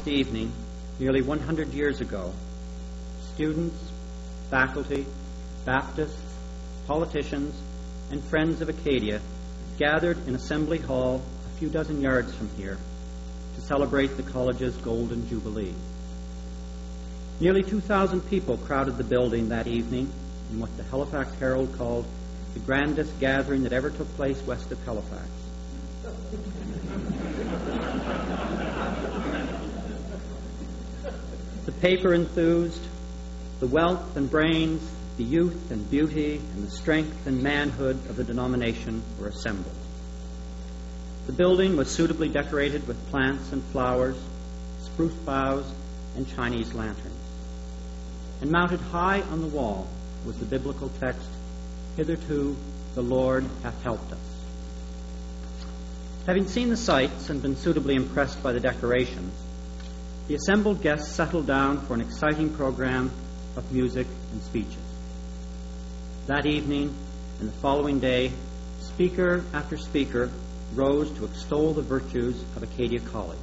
Evening, nearly 100 years ago, students, faculty, Baptists, politicians, and friends of Acadia gathered in Assembly Hall a few dozen yards from here to celebrate the college's Golden Jubilee. Nearly 2,000 people crowded the building that evening in what the Halifax Herald called the grandest gathering that ever took place west of Halifax. The paper enthused, the wealth and brains, the youth and beauty, and the strength and manhood of the denomination were assembled. The building was suitably decorated with plants and flowers, spruce boughs, and Chinese lanterns. And mounted high on the wall was the biblical text, "Hitherto the Lord hath helped us." Having seen the sights and been suitably impressed by the decorations, the assembled guests settled down for an exciting program of music and speeches. That evening and the following day, speaker after speaker rose to extol the virtues of Acadia College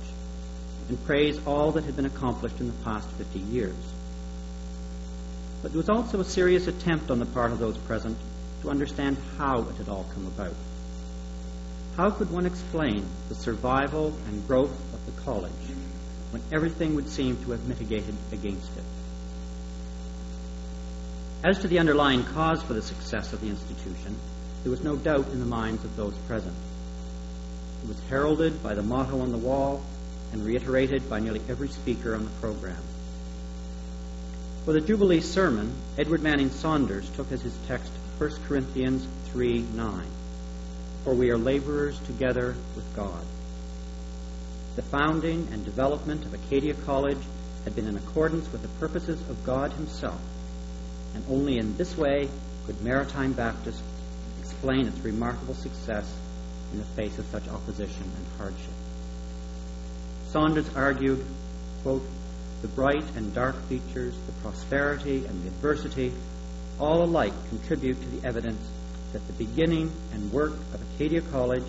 and praise all that had been accomplished in the past 50 years. But there was also a serious attempt on the part of those present to understand how it had all come about. How could one explain the survival and growth of the college when everything would seem to have mitigated against it? As to the underlying cause for the success of the institution, there was no doubt in the minds of those present. It was heralded by the motto on the wall and reiterated by nearly every speaker on the program. For the Jubilee sermon, Edward Manning Saunders took as his text 1 Corinthians 3:9, "For we are laborers together with God." The founding and development of Acadia College had been in accordance with the purposes of God Himself, and only in this way could Maritime Baptist explain its remarkable success in the face of such opposition and hardship. Saunders argued, quote, "The bright and dark features, the prosperity and the adversity, all alike contribute to the evidence that the beginning and work of Acadia College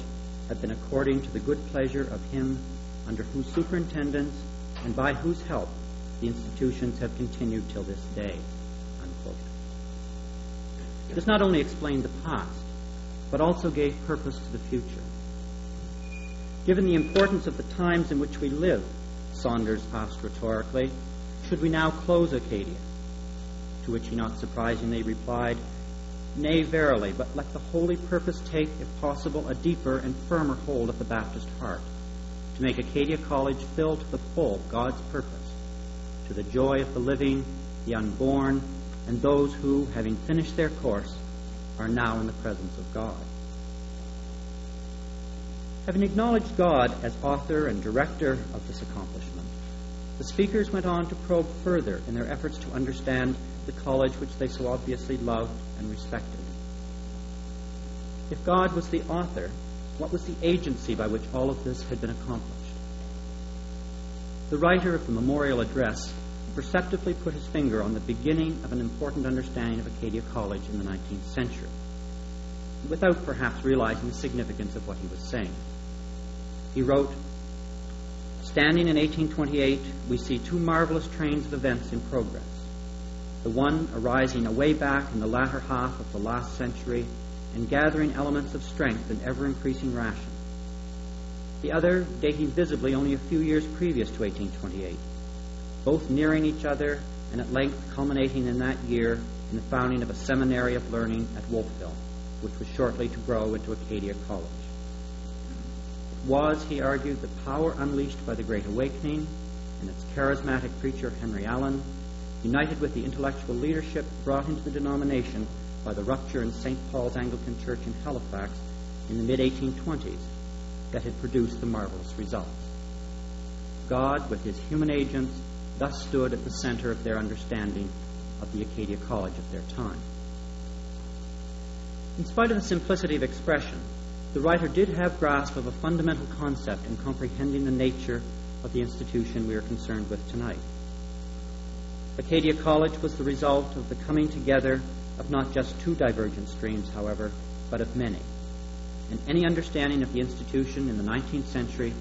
have been according to the good pleasure of Him under whose superintendence and by whose help the institutions have continued till this day." Unquote. This not only explained the past, but also gave purpose to the future. Given the importance of the times in which we live, Saunders asked rhetorically, should we now close Acadia? To which he not surprisingly replied, "Nay, verily, but let the holy purpose take, if possible, a deeper and firmer hold of the Baptist heart, to make Acadia College fill to the full God's purpose, to the joy of the living, the unborn, and those who, having finished their course, are now in the presence of God." Having acknowledged God as author and director of this accomplishment, the speakers went on to probe further in their efforts to understand the college which they so obviously loved and respected. If God was the author, what was the agency by which all of this had been accomplished? The writer of the memorial address perceptively put his finger on the beginning of an important understanding of Acadia College in the 19th century, without perhaps realizing the significance of what he was saying. He wrote, "Standing in 1828, we see two marvelous trains of events in progress. The one arising away back in the latter half of the last century and gathering elements of strength in ever-increasing ration. The other dating visibly only a few years previous to 1828, both nearing each other and at length culminating in that year in the founding of a seminary of learning at Wolfville, which was shortly to grow into Acadia College. It was, he argued, the power unleashed by the Great Awakening and its charismatic preacher Henry Allen, united with the intellectual leadership brought into the denomination by the rupture in St. Paul's Anglican Church in Halifax in the mid-1820s, that had produced the marvelous results. God, with His human agents, thus stood at the center of their understanding of the Acadia College of their time." In spite of the simplicity of expression, the writer did have grasp of a fundamental concept in comprehending the nature of the institution we are concerned with tonight. Acadia College was the result of the coming together of not just two divergent streams, however, but of many. And any understanding of the institution in the 19th century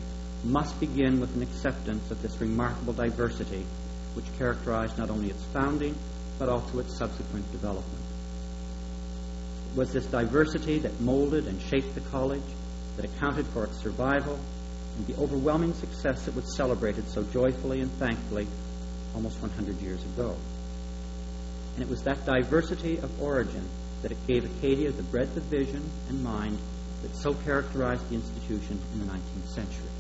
must begin with an acceptance of this remarkable diversity which characterized not only its founding, but also its subsequent development. It was this diversity that molded and shaped the college, that accounted for its survival, and the overwhelming success it was celebrated so joyfully and thankfully almost 100 years ago. And it was that diversity of origin that it gave Acadia the breadth of vision and mind that so characterized the institution in the 19th century.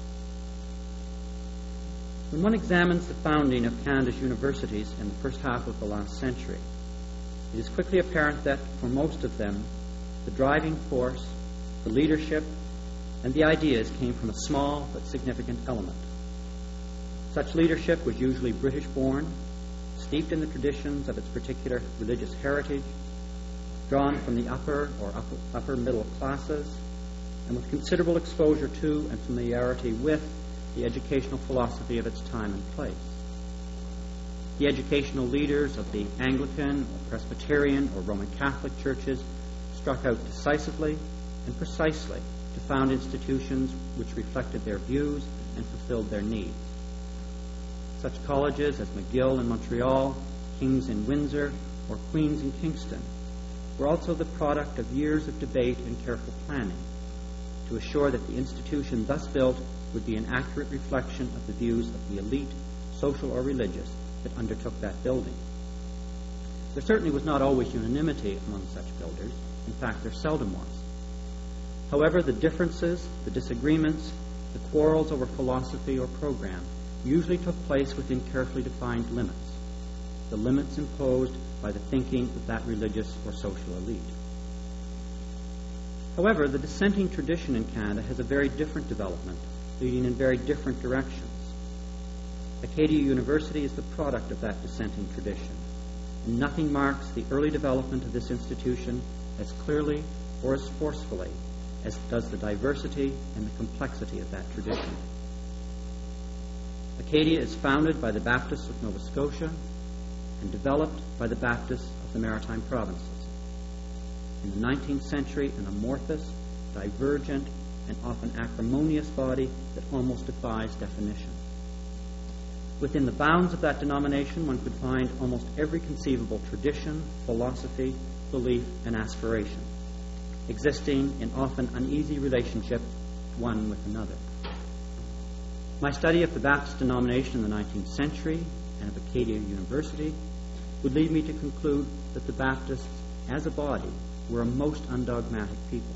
When one examines the founding of Canada's universities in the first half of the last century, it is quickly apparent that, for most of them, the driving force, the leadership, and the ideas came from a small but significant element. Such leadership was usually British-born, steeped in the traditions of its particular religious heritage, drawn from the upper or upper middle classes, and with considerable exposure to and familiarity with the educational philosophy of its time and place. The educational leaders of the Anglican or Presbyterian or Roman Catholic churches struck out decisively and precisely to found institutions which reflected their views and fulfilled their needs. Such colleges as McGill in Montreal, King's in Windsor, or Queen's in Kingston were also the product of years of debate and careful planning to assure that the institution thus built would be an accurate reflection of the views of the elite, social or religious, that undertook that building. There certainly was not always unanimity among such builders. In fact, there seldom was. However, the differences, the disagreements, the quarrels over philosophy or program usually took place within carefully defined limits, the limits imposed by the thinking of that religious or social elite. However, the dissenting tradition in Canada has a very different development, leading in very different directions. Acadia University is the product of that dissenting tradition, and nothing marks the early development of this institution as clearly or as forcefully as does the diversity and the complexity of that tradition. Acadia is founded by the Baptists of Nova Scotia and developed by the Baptists of the Maritime Provinces. In the 19th century, an amorphous, divergent, and often acrimonious body that almost defies definition. Within the bounds of that denomination, one could find almost every conceivable tradition, philosophy, belief, and aspiration, existing in often uneasy relationship one with another. My study of the Baptist denomination in the 19th century and of Acadia University would lead me to conclude that the Baptists, as a body, were a most undogmatic people.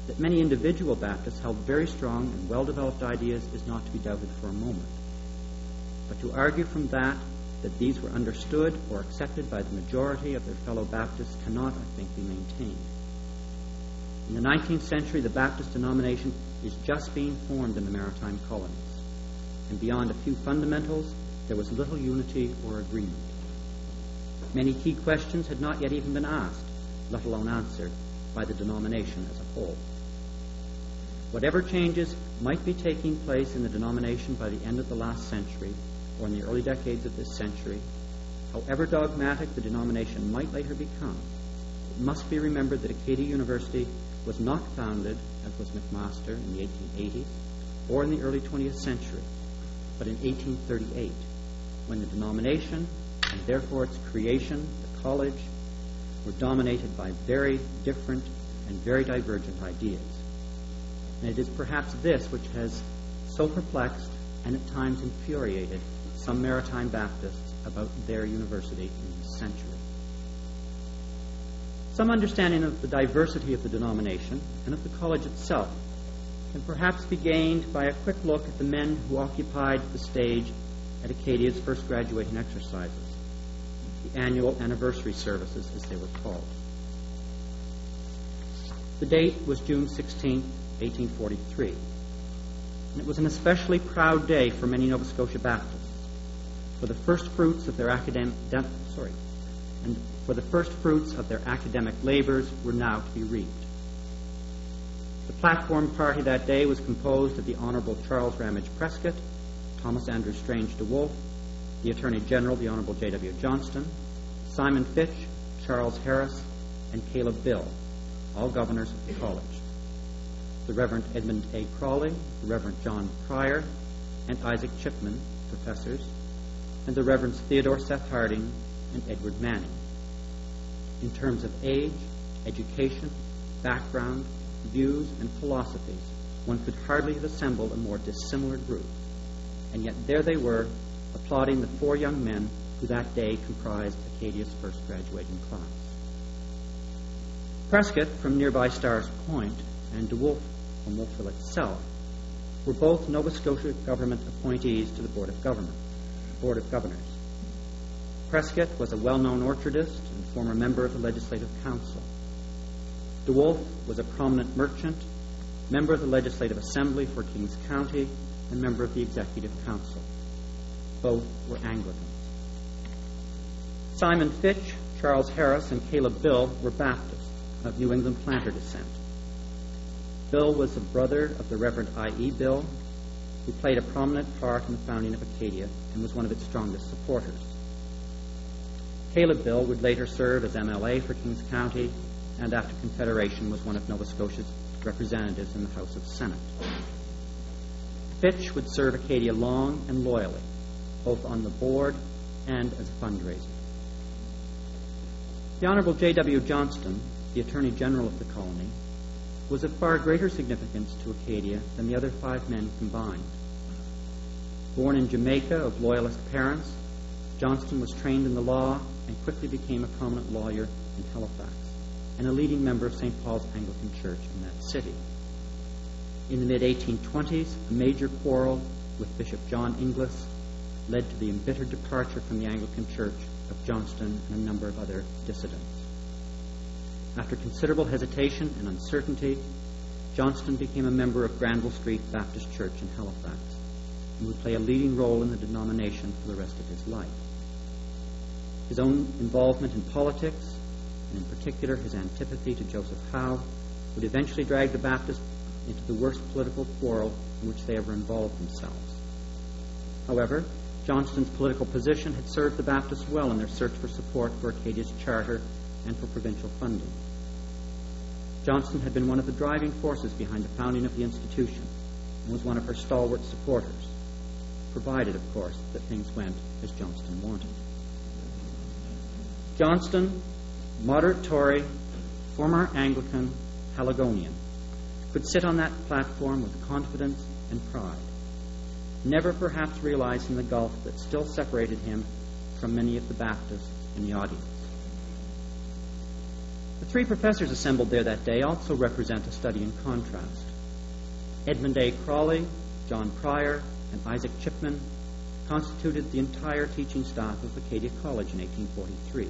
That many individual Baptists held very strong and well-developed ideas is not to be doubted for a moment. But to argue from that these were understood or accepted by the majority of their fellow Baptists cannot, I think, be maintained. In the 19th century, the Baptist denomination is just being formed in the maritime colonies, and beyond a few fundamentals, there was little unity or agreement. Many key questions had not yet even been asked, let alone answered, by the denomination as a whole. Whatever changes might be taking place in the denomination by the end of the last century, or in the early decades of this century, however dogmatic the denomination might later become, it must be remembered that Acadia University was not founded, as was McMaster, in the 1880s or in the early 20th century, but in 1838, when the denomination, and therefore its creation, the college, were dominated by very different and very divergent ideas. And it is perhaps this which has so perplexed and at times infuriated some maritime Baptists about their university in this century. Some understanding of the diversity of the denomination and of the college itself can perhaps be gained by a quick look at the men who occupied the stage at Acadia's first graduating exercises, the annual anniversary services, as they were called. The date was June 16, 1843, and it was an especially proud day for many Nova Scotia Baptists, for the first fruits of their academic labors were now to be reaped. The platform party that day was composed of the Honourable Charles Ramage Prescott, Thomas Andrew Strange de Wolfe, the Attorney General, the Honourable J.W. Johnston, Simon Fitch, Charles Harris, and Caleb Bill, all governors of the college. the Reverend Edmund A. Crawley, the Reverend John Pryor, and Isaac Chipman, professors, and the Reverends Theodore Seth Harding and Edward Manning. In terms of age, education, background, views, and philosophies, one could hardly have assembled a more dissimilar group. And yet there they were, applauding the four young men who that day comprised Acadia's first graduating class. Prescott from nearby Stars Point and DeWolf from Wolfville itself were both Nova Scotia government appointees to the Board of Governors. Prescott was a well-known orchardist and former member of the Legislative Council. DeWolf was a prominent merchant, member of the Legislative Assembly for Kings County, and member of the Executive Council. Both were Anglicans. Simon Fitch, Charles Harris, and Caleb Bill were Baptists of New England planter descent. Bill was the brother of the Reverend I.E. Bill, who played a prominent part in the founding of Acadia and was one of its strongest supporters. Caleb Bill would later serve as MLA for Kings County, and after Confederation was one of Nova Scotia's representatives in the House of Senate. Fitch would serve Acadia long and loyally, both on the board and as a fundraiser. The Honorable J.W. Johnston, the Attorney General of the colony, was of far greater significance to Acadia than the other five men combined. Born in Jamaica of Loyalist parents, Johnston was trained in the law and quickly became a prominent lawyer in Halifax and a leading member of St. Paul's Anglican Church in that city. In the mid-1820s, a major quarrel with Bishop John Inglis led to the embittered departure from the Anglican Church of Johnston and a number of other dissidents. After considerable hesitation and uncertainty, Johnston became a member of Granville Street Baptist Church in Halifax and would play a leading role in the denomination for the rest of his life. His own involvement in politics, and in particular his antipathy to Joseph Howe, would eventually drag the Baptists into the worst political quarrel in which they ever involved themselves. However, Johnston's political position had served the Baptists well in their search for support for Acadia's charter and for provincial funding. Johnston had been one of the driving forces behind the founding of the institution and was one of her stalwart supporters, provided, of course, that things went as Johnston wanted. Johnston, moderate Tory, former Anglican, Haligonian, could sit on that platform with confidence and pride, never perhaps realizing the gulf that still separated him from many of the Baptists in the audience. The three professors assembled there that day also represent a study in contrast. Edmund A. Crawley, John Pryor, and Isaac Chipman constituted the entire teaching staff of Acadia College in 1843,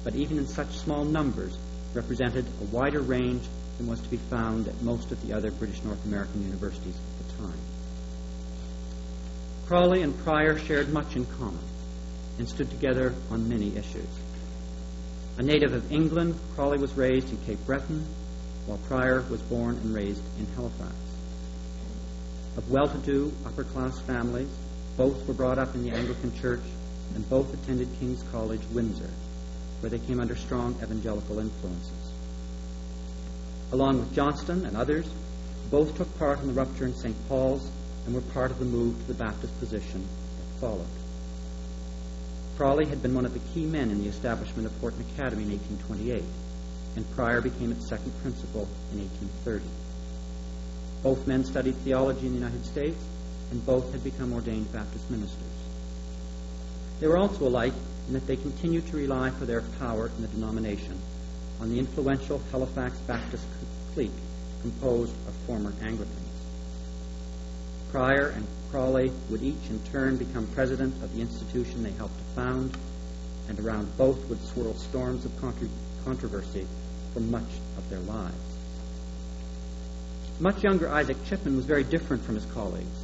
but even in such small numbers represented a wider range than was to be found at most of the other British North American universities at the time. Crawley and Pryor shared much in common and stood together on many issues. A native of England, Crawley was raised in Cape Breton, while Pryor was born and raised in Halifax. Of well-to-do, upper-class families, both were brought up in the Anglican Church and both attended King's College, Windsor, where they came under strong evangelical influences. Along with Johnston and others, both took part in the rupture in St. Paul's and were part of the move to the Baptist position that followed. Crawley had been one of the key men in the establishment of Horton Academy in 1828, and Pryor became its second principal in 1830. Both men studied theology in the United States, and both had become ordained Baptist ministers. They were also alike in that they continued to rely for their power in the denomination on the influential Halifax Baptist clique composed of former Anglicans. Pryor and Crawley would each in turn become president of the institution they helped to found, and around both would swirl storms of controversy for much of their lives. Much younger Isaac Chipman was very different from his colleagues.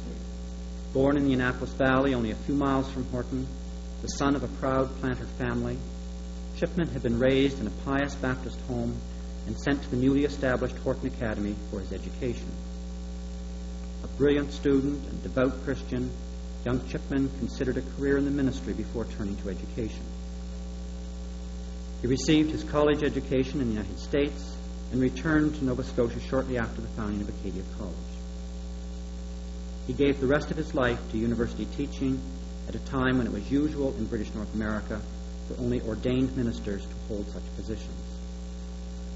Born in the Annapolis Valley, only a few miles from Horton, the son of a proud planter family, Chipman had been raised in a pious Baptist home and sent to the newly established Horton Academy for his education. A brilliant student and devout Christian, young Chipman considered a career in the ministry before turning to education. He received his college education in the United States and returned to Nova Scotia shortly after the founding of Acadia College. He gave the rest of his life to university teaching at a time when it was usual in British North America for only ordained ministers to hold such positions.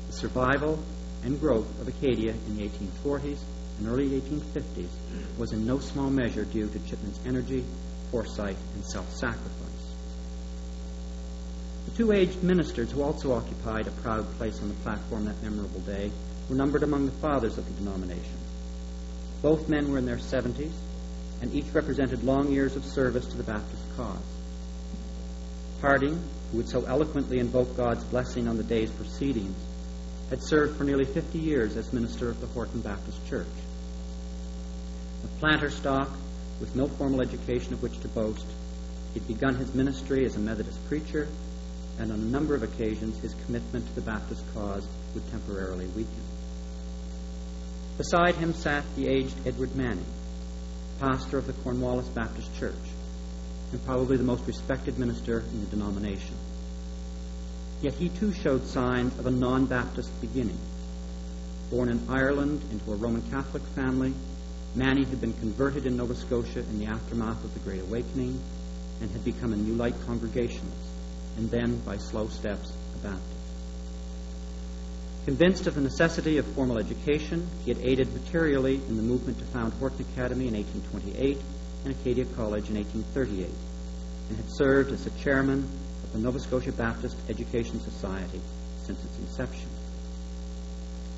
The survival and growth of Acadia in the 1840s and early 1850s was in no small measure due to Chipman's energy, foresight, and self-sacrifice. The two aged ministers who also occupied a proud place on the platform that memorable day were numbered among the fathers of the denomination. Both men were in their 70s, and each represented long years of service to the Baptist cause. Harding, who would so eloquently invoke God's blessing on the day's proceedings, had served for nearly 50 years as minister of the Horton Baptist Church. A planter stock with no formal education of which to boast, he had begun his ministry as a Methodist preacher, and on a number of occasions his commitment to the Baptist cause would temporarily weaken. Beside him sat the aged Edward Manning, pastor of the Cornwallis Baptist Church, and probably the most respected minister in the denomination. Yet he too showed signs of a non-Baptist beginning. Born in Ireland into a Roman Catholic family, Manning had been converted in Nova Scotia in the aftermath of the Great Awakening and had become a New Light Congregationalist, and then, by slow steps, a Baptist. Convinced of the necessity of formal education, he had aided materially in the movement to found Horton Academy in 1828 and Acadia College in 1838, and had served as the chairman of the Nova Scotia Baptist Education Society since its inception.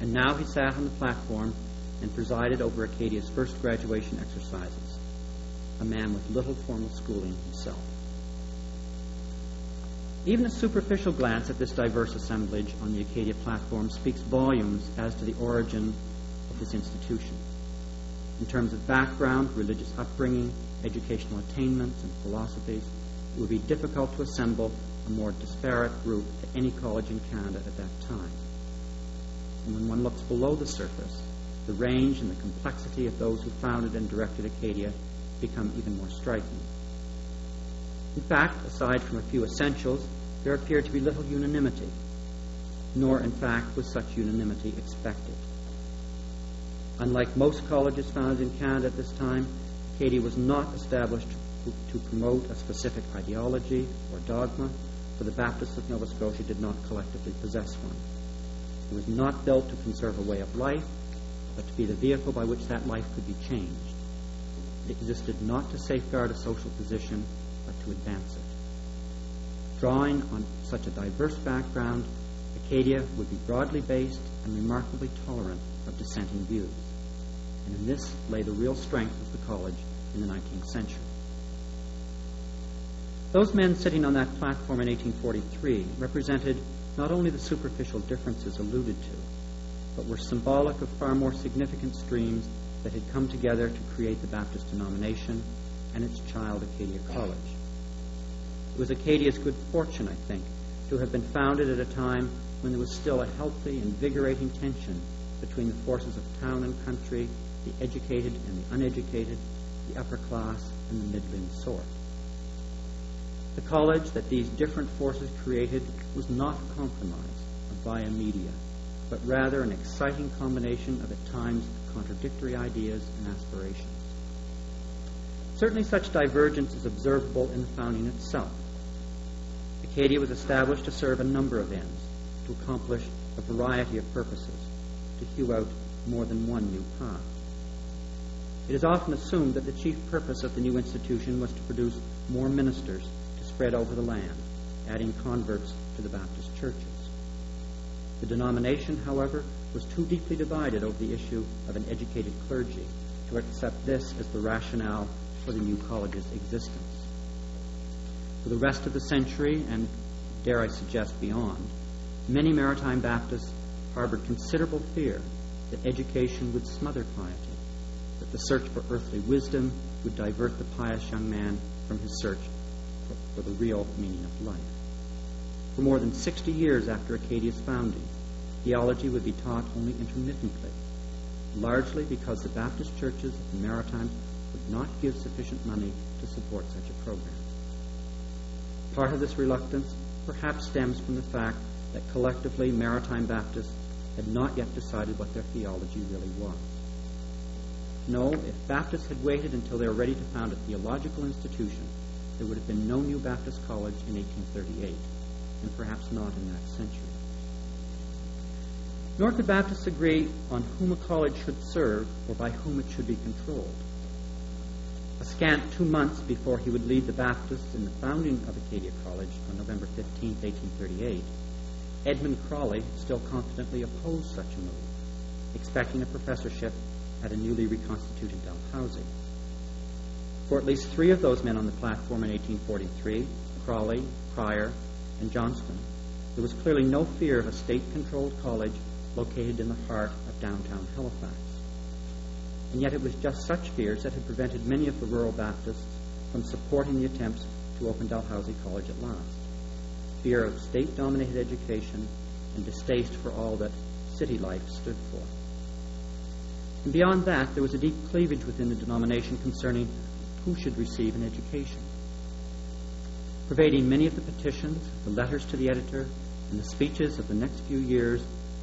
And now he sat on the platform and presided over Acadia's first graduation exercises, a man with little formal schooling himself. Even a superficial glance at this diverse assemblage on the Acadia platform speaks volumes as to the origin of this institution. In terms of background, religious upbringing, educational attainments, and philosophies, it would be difficult to assemble a more disparate group to any college in Canada at that time. And when one looks below the surface, the range and the complexity of those who founded and directed Acadia become even more striking. In fact, aside from a few essentials, there appeared to be little unanimity, nor, in fact, was such unanimity expected. Unlike most colleges founded in Canada at this time, Acadia was not established to promote a specific ideology or dogma, for the Baptists of Nova Scotia did not collectively possess one. It was not built to conserve a way of life, but to be the vehicle by which that life could be changed. It existed not to safeguard a social position, but to advance it. Drawing on such a diverse background, Acadia would be broadly based and remarkably tolerant of dissenting views. And in this lay the real strength of the college in the 19th century. Those men sitting on that platform in 1843 represented not only the superficial differences alluded to, but were symbolic of far more significant streams that had come together to create the Baptist denomination and its child, Acadia College. It was Acadia's good fortune, I think, to have been founded at a time when there was still a healthy, invigorating tension between the forces of town and country, the educated and the uneducated, the upper class and the middling sort. The college that these different forces created was not a compromise, a via media, but rather an exciting combination of at times contradictory ideas and aspirations. Certainly such divergence is observable in the founding itself. Acadia was established to serve a number of ends, to accomplish a variety of purposes, to hew out more than one new path. It is often assumed that the chief purpose of the new institution was to produce more ministers to spread over the land, adding converts to the Baptist churches. The denomination, however, was too deeply divided over the issue of an educated clergy to accept this as the rationale for the new college's existence. For the rest of the century, and dare I suggest beyond, many maritime Baptists harbored considerable fear that education would smother piety, that the search for earthly wisdom would divert the pious young man from his search for the real meaning of life. For more than 60 years after Acadia's founding, theology would be taught only intermittently, largely because the Baptist churches of the Maritimes would not give sufficient money to support such a program. Part of this reluctance perhaps stems from the fact that collectively Maritime Baptists had not yet decided what their theology really was. No, if Baptists had waited until they were ready to found a theological institution, there would have been no new Baptist college in 1838, and perhaps not in that century. Nor could Baptists agree on whom a college should serve or by whom it should be controlled. A scant 2 months before he would lead the Baptists in the founding of Acadia College on November 15, 1838, Edmund Crawley still confidently opposed such a move, expecting a professorship at a newly reconstituted Dalhousie. For at least 3 of those men on the platform in 1843, Crawley, Pryor, and Johnston, there was clearly no fear of a state-controlled college located in the heart of downtown Halifax. And yet it was just such fears that had prevented many of the rural Baptists from supporting the attempts to open Dalhousie College at last. Fear of state-dominated education and distaste for all that city life stood for. And beyond that, there was a deep cleavage within the denomination concerning who should receive an education. Pervading many of the petitions, the letters to the editor, and the speeches of the next few years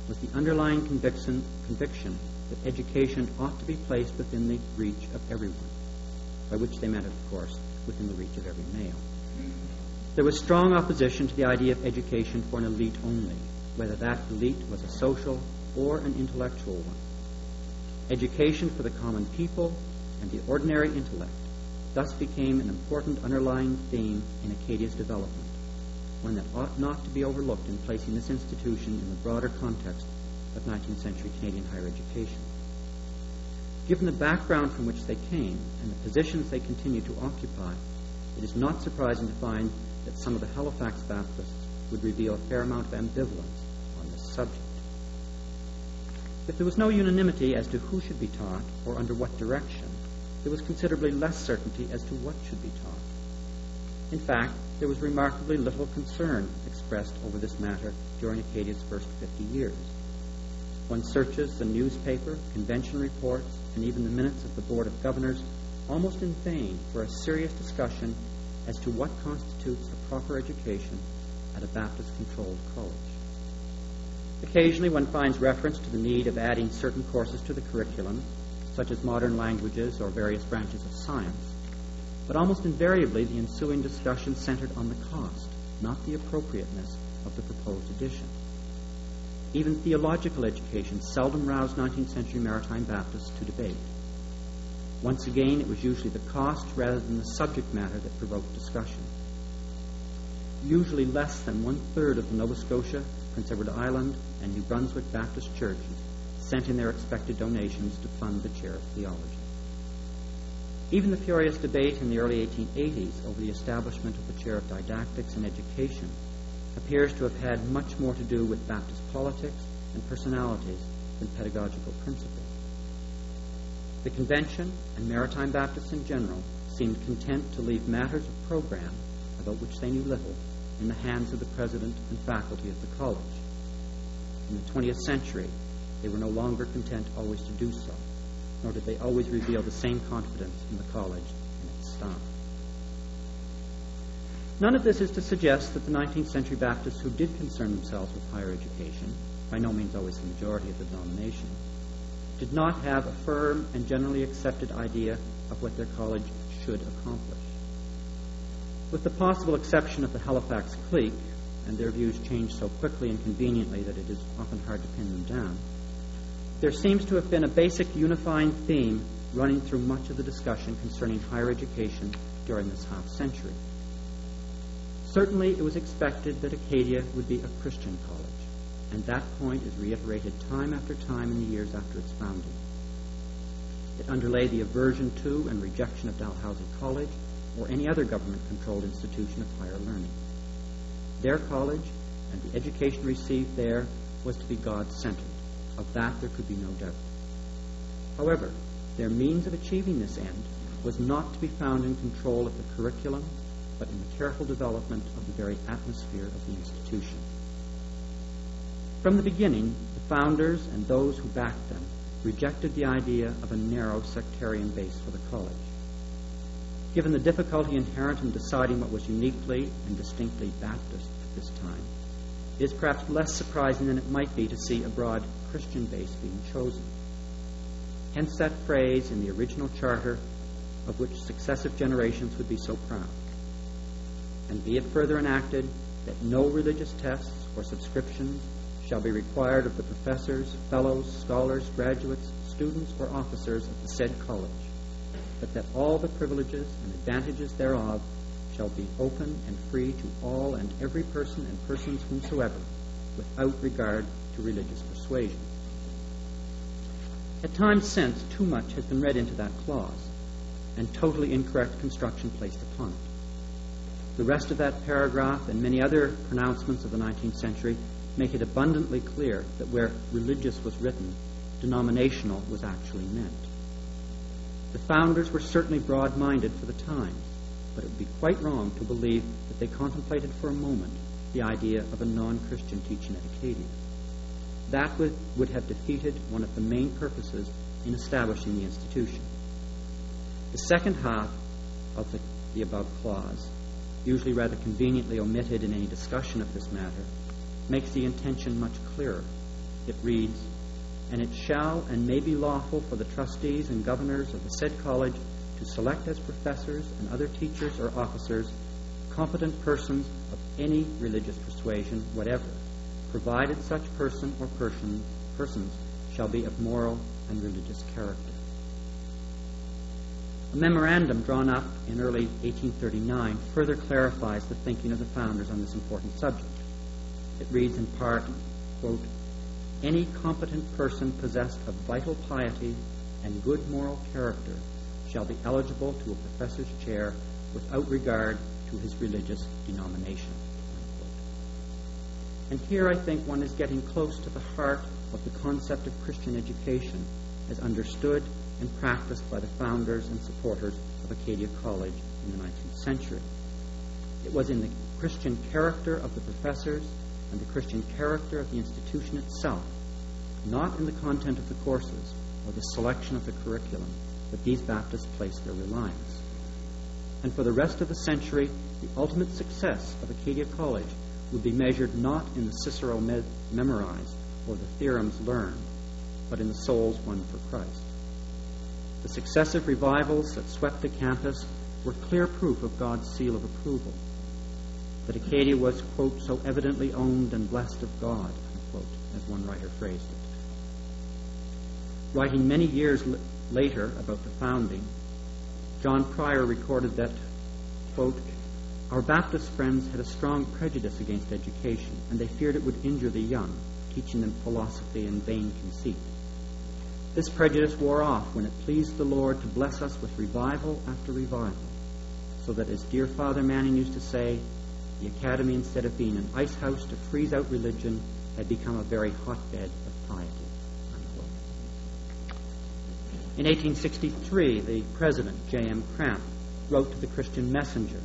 was the underlying conviction that education ought to be placed within the reach of everyone, by which they meant, of course, within the reach of every male. There was strong opposition to the idea of education for an elite only, whether that elite was a social or an intellectual one. Education for the common people and the ordinary intellect thus became an important underlying theme in Acadia's development, one that ought not to be overlooked in placing this institution in the broader context of 19th century Canadian higher education. Given the background from which they came and the positions they continue to occupy, it is not surprising to find that some of the Halifax Baptists would reveal a fair amount of ambivalence on this subject. If there was no unanimity as to who should be taught or under what direction, there was considerably less certainty as to what should be taught. In fact, there was remarkably little concern expressed over this matter during Acadia's first 50 years. One searches the newspaper, convention reports, and even the minutes of the Board of Governors almost in vain for a serious discussion as to what constitutes a proper education at a Baptist-controlled college. Occasionally one finds reference to the need of adding certain courses to the curriculum, such as modern languages or various branches of science, but almost invariably the ensuing discussion centered on the cost, not the appropriateness of the proposed addition. Even theological education seldom roused 19th century maritime Baptists to debate. Once again, it was usually the cost rather than the subject matter that provoked discussion. Usually less than 1/3 of the Nova Scotia, Prince Edward Island, and New Brunswick Baptist churches sent in their expected donations to fund the chair of theology. Even the furious debate in the early 1880s over the establishment of the chair of didactics and education appears to have had much more to do with Baptist politics and personalities than pedagogical principles. The convention and maritime Baptists in general seemed content to leave matters of program, about which they knew little, in the hands of the president and faculty of the college. In the 20th century, they were no longer content always to do so, nor did they always reveal the same confidence in the college and its staff. None of this is to suggest that the 19th century Baptists who did concern themselves with higher education, by no means always the majority of the denomination, did not have a firm and generally accepted idea of what their college should accomplish. With the possible exception of the Halifax clique, and their views change so quickly and conveniently that it is often hard to pin them down, there seems to have been a basic unifying theme running through much of the discussion concerning higher education during this half-century. Certainly, it was expected that Acadia would be a Christian college, and that point is reiterated time after time in the years after its founding. It underlay the aversion to and rejection of Dalhousie College or any other government-controlled institution of higher learning. Their college and the education received there was to be God-centered. Of that there could be no doubt. However, their means of achieving this end was not to be found in control of the curriculum, but in the careful development of the very atmosphere of the institution. From the beginning, the founders and those who backed them rejected the idea of a narrow sectarian base for the college. Given the difficulty inherent in deciding what was uniquely and distinctly Baptist at this time, it is perhaps less surprising than it might be to see a broad non-Christian base being chosen. Hence that phrase in the original charter of which successive generations would be so proud. And be it further enacted that no religious tests or subscriptions shall be required of the professors, fellows, scholars, graduates, students, or officers of the said college, but that all the privileges and advantages thereof shall be open and free to all and every person and persons whomsoever, without regard to religious persuasion. At times since, too much has been read into that clause, and totally incorrect construction placed upon it. The rest of that paragraph and many other pronouncements of the 19th century make it abundantly clear that where religious was written, denominational was actually meant. The founders were certainly broad-minded for the time, but it would be quite wrong to believe that they contemplated for a moment the idea of a non-Christian teaching at Acadia. That would have defeated one of the main purposes in establishing the institution. The second half of the above clause, usually rather conveniently omitted in any discussion of this matter, makes the intention much clearer. It reads, "And it shall and may be lawful for the trustees and governors of the said college to select as professors and other teachers or officers competent persons of any religious persuasion whatever, provided such person or persons shall be of moral and religious character." A memorandum drawn up in early 1839 further clarifies the thinking of the founders on this important subject. It reads in part, quote, "Any competent person possessed of vital piety and good moral character shall be eligible to a professor's chair without regard to his religious denomination." Unquote. And here I think one is getting close to the heart of the concept of Christian education as understood and practiced by the founders and supporters of Acadia College in the 19th century. It was in the Christian character of the professors and the Christian character of the institution itself, not in the content of the courses or the selection of the curriculum, that these Baptists placed their reliance. And for the rest of the century, the ultimate success of Acadia College would be measured not in the Cicero memorized or the theorems learned, but in the souls won for Christ. The successive revivals that swept the campus were clear proof of God's seal of approval, that Acadia was, quote, "so evidently owned and blessed of God," unquote, as one writer phrased it. Writing many years later about the founding, John Pryor recorded that, quote, "Our Baptist friends had a strong prejudice against education, and they feared it would injure the young, teaching them philosophy and vain conceit. This prejudice wore off when it pleased the Lord to bless us with revival after revival, so that, as dear Father Manning used to say, the Academy, instead of being an ice house to freeze out religion, had become a very hotbed of piety." Unquote. In 1863, the president, J.M. Cramp, wrote to the Christian Messenger,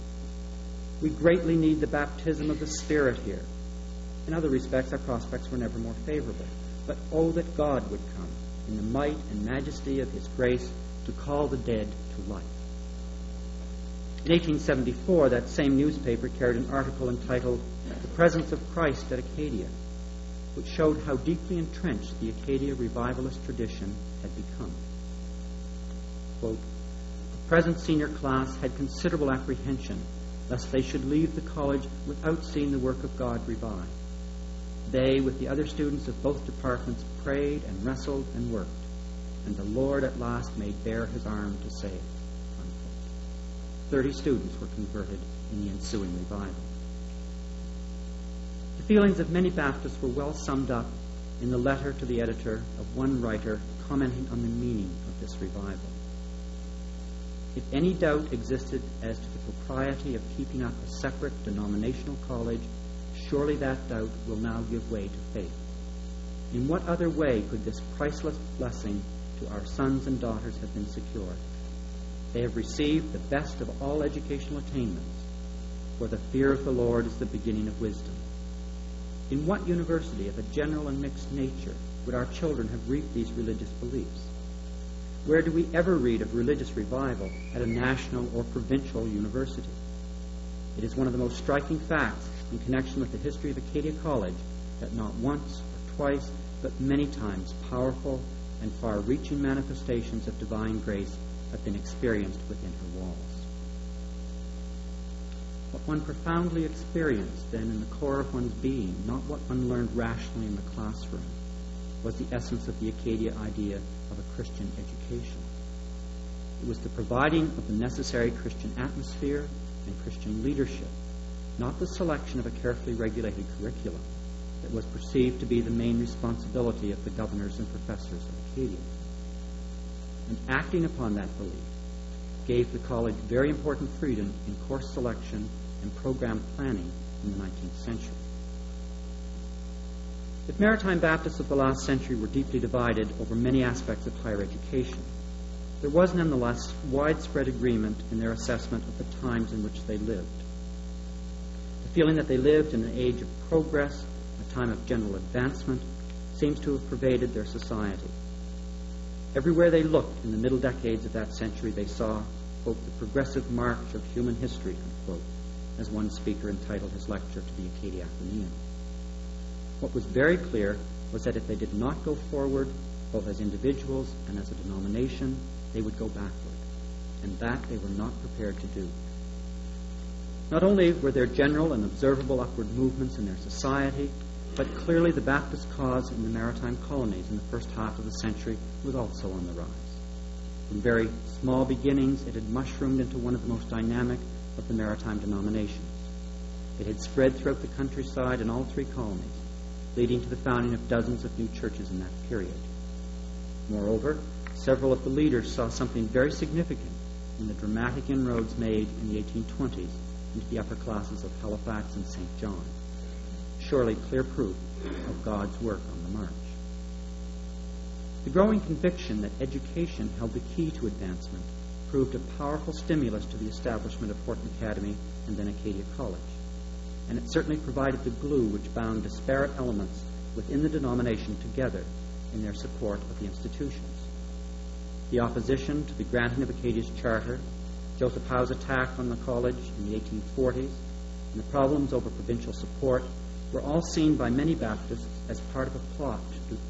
"We greatly need the baptism of the Spirit here. In other respects, our prospects were never more favorable. But oh, that God would come in the might and majesty of his grace to call the dead to life." In 1874, that same newspaper carried an article entitled "The Presence of Christ at Acadia," which showed how deeply entrenched the Acadia revivalist tradition had become. Quote, "The present senior class had considerable apprehension lest they should leave the college without seeing the work of God revived. They, with the other students of both departments, prayed and wrestled and worked, and the Lord at last made bare his arm to save." Unquote. 30 students were converted in the ensuing revival. The feelings of many Baptists were well summed up in the letter to the editor of one writer commenting on the meaning of this revival. "If any doubt existed as to the propriety of keeping up a separate denominational college, surely that doubt will now give way to faith. In what other way could this priceless blessing to our sons and daughters have been secured? They have received the best of all educational attainments, for the fear of the Lord is the beginning of wisdom. In what university of a general and mixed nature would our children have reaped these religious beliefs? Where do we ever read of religious revival at a national or provincial university? It is one of the most striking facts in connection with the history of Acadia College that not once or twice but many times powerful and far-reaching manifestations of divine grace have been experienced within her walls. What one profoundly experienced then in the core of one's being, not what one learned rationally in the classroom, was the essence of the Acadia idea of a Christian education. It was the providing of the necessary Christian atmosphere and Christian leadership, not the selection of a carefully regulated curriculum that was perceived to be the main responsibility of the governors and professors of Acadia. And acting upon that belief gave the college very important freedom in course selection and program planning in the 19th century. If Maritime Baptists of the last century were deeply divided over many aspects of higher education, there was nonetheless widespread agreement in their assessment of the times in which they lived. The feeling that they lived in an age of progress, a time of general advancement, seems to have pervaded their society. Everywhere they looked in the middle decades of that century, they saw, quote, the progressive march of human history, unquote, as one speaker entitled his lecture to the Acadia Athenaeum. What was very clear was that if they did not go forward, both as individuals and as a denomination, they would go backward, and that they were not prepared to do. Not only were there general and observable upward movements in their society, but clearly the Baptist cause in the maritime colonies in the first half of the century was also on the rise. From very small beginnings, it had mushroomed into one of the most dynamic of the maritime denominations. It had spread throughout the countryside in all three colonies, leading to the founding of dozens of new churches in that period. Moreover, several of the leaders saw something very significant in the dramatic inroads made in the 1820s into the upper classes of Halifax and St. John. Surely clear proof of God's work on the march. The growing conviction that education held the key to advancement proved a powerful stimulus to the establishment of Horton Academy and then Acadia College, and it certainly provided the glue which bound disparate elements within the denomination together in their support of the institutions. The opposition to the granting of Acadia's charter, Joseph Howe's attack on the college in the 1840s, and the problems over provincial support were all seen by many Baptists as part of a plot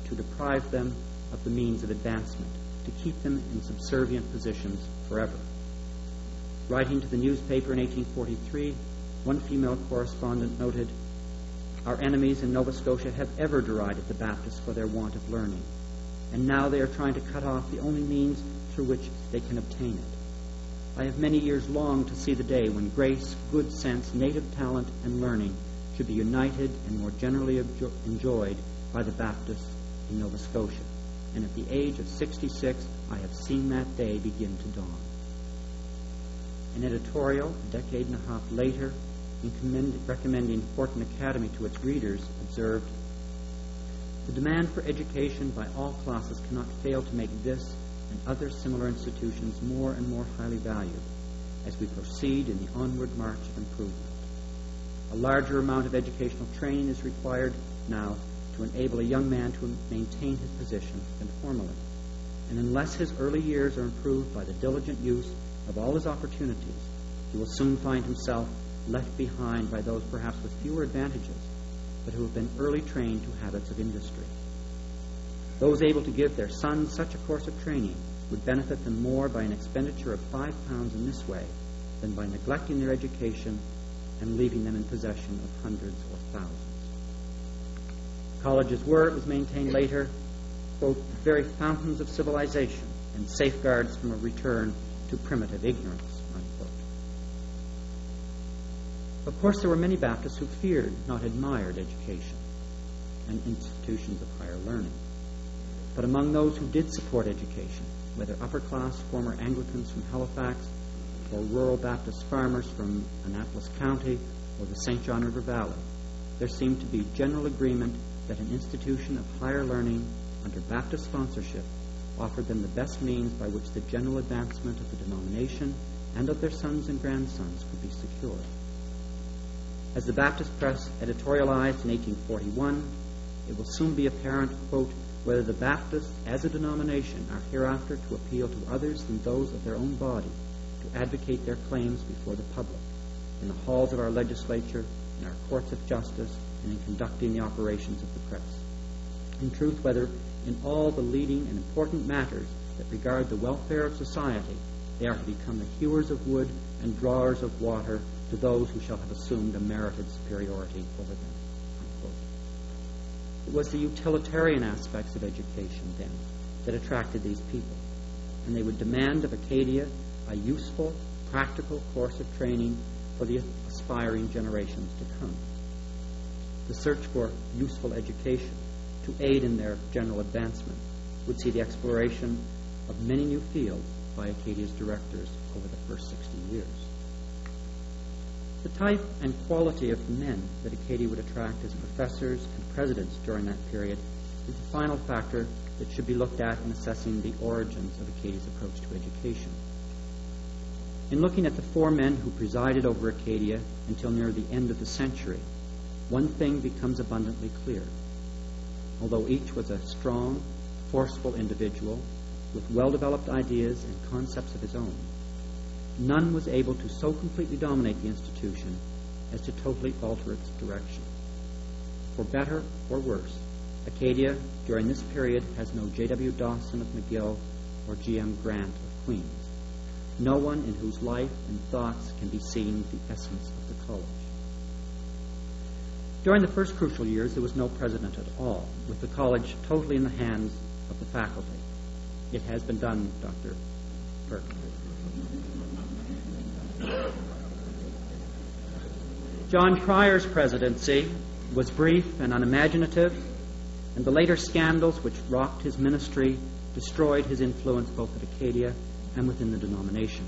to deprive them of the means of advancement, to keep them in subservient positions forever. Writing to the newspaper in 1843, one female correspondent noted, "Our enemies in Nova Scotia have ever derided the Baptists for their want of learning, and now they are trying to cut off the only means through which they can obtain it. I have many years longed to see the day when grace, good sense, native talent, and learning should be united and more generally enjoyed by the Baptists in Nova Scotia. And at the age of 66, I have seen that day begin to dawn." An editorial, a decade and a half later, in recommending Horton Academy to its readers, observed, "The demand for education by all classes cannot fail to make this and other similar institutions more and more highly valued as we proceed in the onward march of improvement. A larger amount of educational training is required now to enable a young man to maintain his position than formerly, and unless his early years are improved by the diligent use of all his opportunities, he will soon find himself left behind by those perhaps with fewer advantages, but who have been early trained to habits of industry. Those able to give their sons such a course of training would benefit them more by an expenditure of £5 in this way than by neglecting their education and leaving them in possession of hundreds or thousands." Colleges were, it was maintained later, quote, "very fountains of civilization and safeguards from a return to primitive ignorance," unquote. Of course, there were many Baptists who feared, not admired, education and institutions of higher learning. But among those who did support education, whether upper-class former Anglicans from Halifax or rural Baptist farmers from Annapolis County or the St. John River Valley, there seemed to be general agreement that an institution of higher learning under Baptist sponsorship offered them the best means by which the general advancement of the denomination and of their sons and grandsons could be secured. As the Baptist press editorialized in 1841, it will soon be apparent, quote, "whether the Baptists as a denomination are hereafter to appeal to others than those of their own body to advocate their claims before the public, in the halls of our legislature, in our courts of justice, and in conducting the operations of the press." In truth, whether in all the leading and important matters that regard the welfare of society, they are to become the hewers of wood and drawers of water to those who shall have assumed a merited superiority over them. Unquote. It was the utilitarian aspects of education, then, that attracted these people, and they would demand of Acadia a useful, practical course of training for the aspiring generations to come. The search for useful education to aid in their general advancement would see the exploration of many new fields by Acadia's directors over the first 60 years. The type and quality of men that Acadia would attract as professors and presidents during that period is the final factor that should be looked at in assessing the origins of Acadia's approach to education. In looking at the four men who presided over Acadia until near the end of the century, one thing becomes abundantly clear. Although each was a strong, forceful individual with well-developed ideas and concepts of his own, none was able to so completely dominate the institution as to totally alter its direction. For better or worse, Acadia during this period has no J.W. Dawson of McGill or G.M. Grant of Queens, no one in whose life and thoughts can be seen the essence of the college. During the first crucial years, there was no president at all, with the college totally in the hands of the faculty. It has been done, Dr. Burke. John Pryor's presidency was brief and unimaginative, and the later scandals which rocked his ministry destroyed his influence both at Acadia and within the denomination.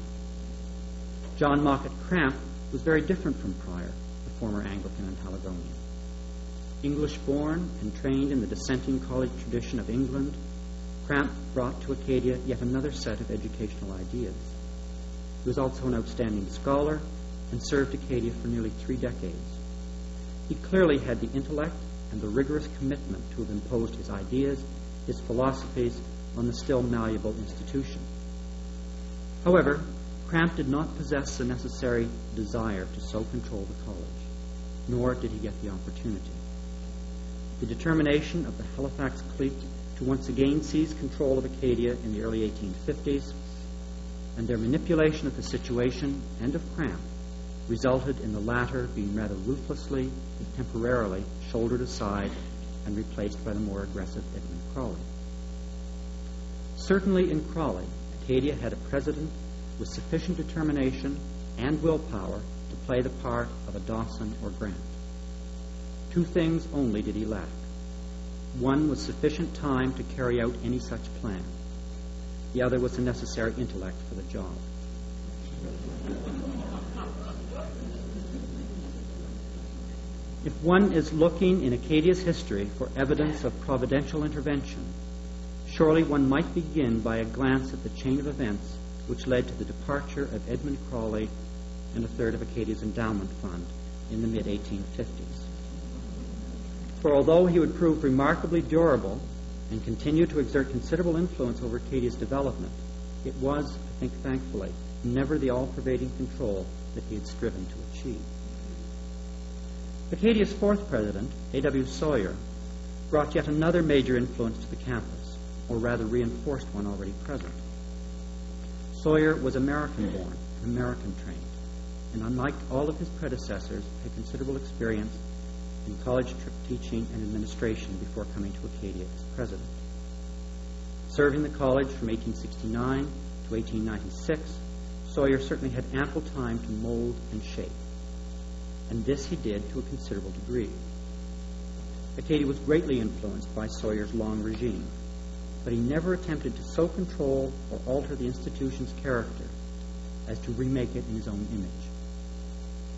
John Mockett Cramp was very different from Pryor, the former Anglican and Haligonian. English-born and trained in the dissenting college tradition of England, Cramp brought to Acadia yet another set of educational ideas. He was also an outstanding scholar and served Acadia for nearly 3 decades. He clearly had the intellect and the rigorous commitment to have imposed his ideas, his philosophies, on the still malleable institution. However, Cramp did not possess the necessary desire to so control the college, nor did he get the opportunity. The determination of the Halifax clique to once again seize control of Acadia in the early 1850s and their manipulation of the situation and of Cramp resulted in the latter being rather ruthlessly and temporarily shouldered aside and replaced by the more aggressive Edmund Crawley. Certainly in Crawley, Acadia had a president with sufficient determination and willpower to play the part of a Dawson or Grant. 2 things only did he lack. One was sufficient time to carry out any such plan. The other was the necessary intellect for the job. If one is looking in Acadia's history for evidence of providential intervention, surely one might begin by a glance at the chain of events which led to the departure of Edmund Crawley and a third of Acadia's endowment fund in the mid-1850s. For although he would prove remarkably durable and continue to exert considerable influence over Acadia's development, it was, I think thankfully, never the all-pervading control that he had striven to achieve. Acadia's 4th president, A.W. Sawyer, brought yet another major influence to the campus, or rather reinforced one already present. Sawyer was American-born, American-trained, and unlike all of his predecessors, had considerable experience in college teaching and administration before coming to Acadia as president. Serving the college from 1869 to 1896, Sawyer certainly had ample time to mold and shape, and this he did to a considerable degree. Acadia was greatly influenced by Sawyer's long regime, but he never attempted to so control or alter the institution's character as to remake it in his own image.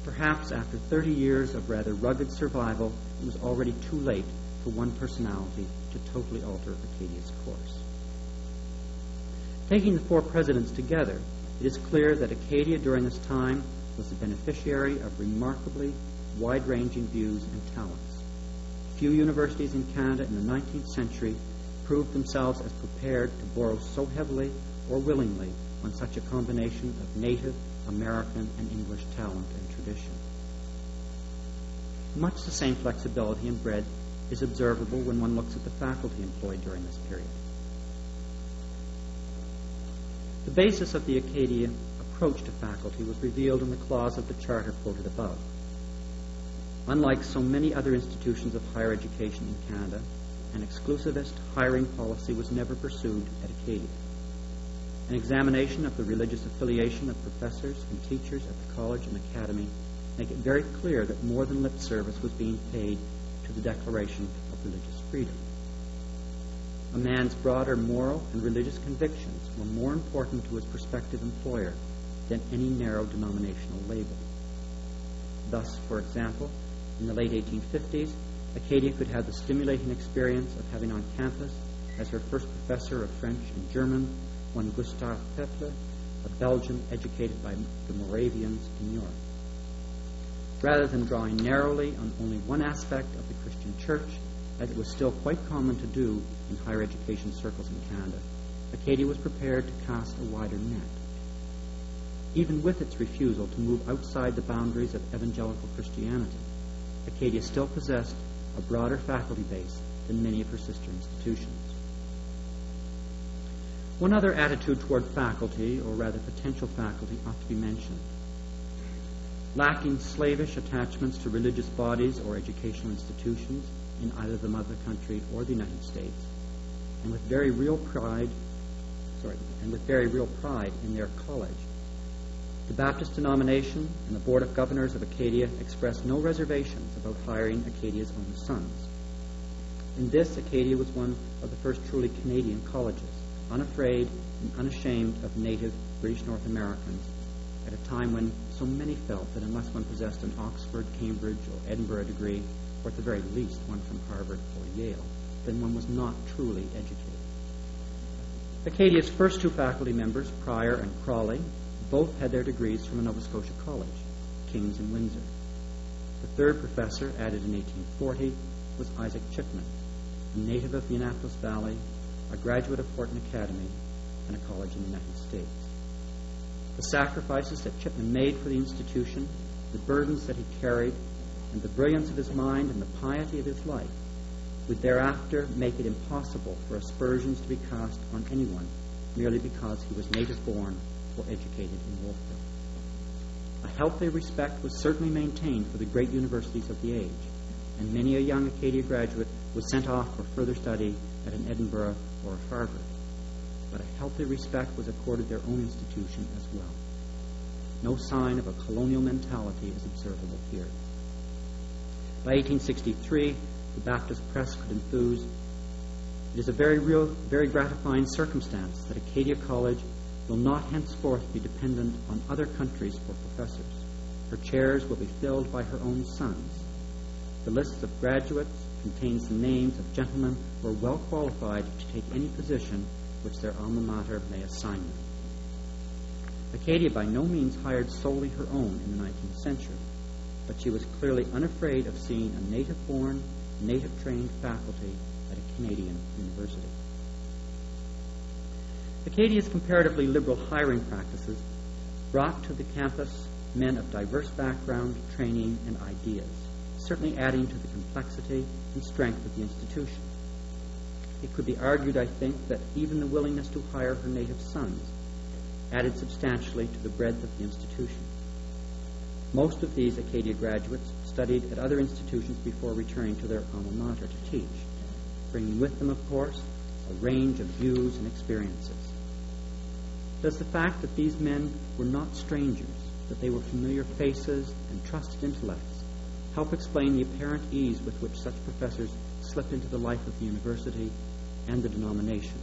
Perhaps after 30 years of rather rugged survival, it was already too late for one personality to totally alter Acadia's course. Taking the 4 presidents together, it is clear that Acadia during this time was the beneficiary of remarkably wide-ranging views and talents. Few universities in Canada in the 19th century proved themselves as prepared to borrow so heavily or willingly on such a combination of native, American, and English talent and tradition. Much the same flexibility and breadth is observable when one looks at the faculty employed during this period. The basis of the Acadia approach to faculty was revealed in the clause of the charter quoted above. Unlike so many other institutions of higher education in Canada, an exclusivist hiring policy was never pursued at Acadia. An examination of the religious affiliation of professors and teachers at the college and academy make it very clear that more than lip service was being paid to the declaration of religious freedom. A man's broader moral and religious convictions were more important to his prospective employer than any narrow denominational label. Thus, for example, in the late 1850s, Acadia could have the stimulating experience of having on campus as her first professor of French and German one Gustave Peple, a Belgian educated by the Moravians in Europe. Rather than drawing narrowly on only one aspect of the Christian church, as it was still quite common to do in higher education circles in Canada, Acadia was prepared to cast a wider net. Even with its refusal to move outside the boundaries of evangelical Christianity, Acadia still possessed a broader faculty base than many of her sister institutions. One other attitude toward faculty, or rather potential faculty, ought to be mentioned. Lacking slavish attachments to religious bodies or educational institutions in either the mother country or the United States, and with very real pride in their college, the Baptist denomination and the Board of Governors of Acadia expressed no reservations about hiring Acadia's own sons. In this, Acadia was one of the first truly Canadian colleges, unafraid and unashamed of native British North Americans, at a time when so many felt that unless one possessed an Oxford, Cambridge, or Edinburgh degree, or at the very least one from Harvard or Yale, then one was not truly educated. Acadia's first two faculty members, Pryor and Crawley, both had their degrees from a Nova Scotia college, King's in Windsor. The third professor, added in 1840, was Isaac Chipman, a native of the Annapolis Valley, a graduate of Horton Academy, and a college in the United States. The sacrifices that Chipman made for the institution, the burdens that he carried, and the brilliance of his mind and the piety of his life would thereafter make it impossible for aspersions to be cast on anyone merely because he was native-born or educated in Wolfville. A healthy respect was certainly maintained for the great universities of the age, and many a young Acadia graduate was sent off for further study at an Edinburgh or a Harvard. But a healthy respect was accorded their own institution as well. No sign of a colonial mentality is observable here. By 1863, the Baptist press could enthuse, "It is a very gratifying circumstance that Acadia College will not henceforth be dependent on other countries for professors. Her chairs will be filled by her own sons. The list of graduates contains the names of gentlemen who are well qualified to take any position which their alma mater may assign them." Acadia by no means hired solely her own in the 19th century, but she was clearly unafraid of seeing a native-born, native-trained faculty at a Canadian university. Acadia's comparatively liberal hiring practices brought to the campus men of diverse background, training, and ideas, certainly adding to the complexity and strength of the institution. It could be argued, I think, that even the willingness to hire her native sons added substantially to the breadth of the institution. Most of these Acadia graduates studied at other institutions before returning to their alma mater to teach, bringing with them, of course, a range of views and experiences. Does the fact that these men were not strangers, that they were familiar faces and trusted intellects, help explain the apparent ease with which such professors slipped into the life of the university and the denomination,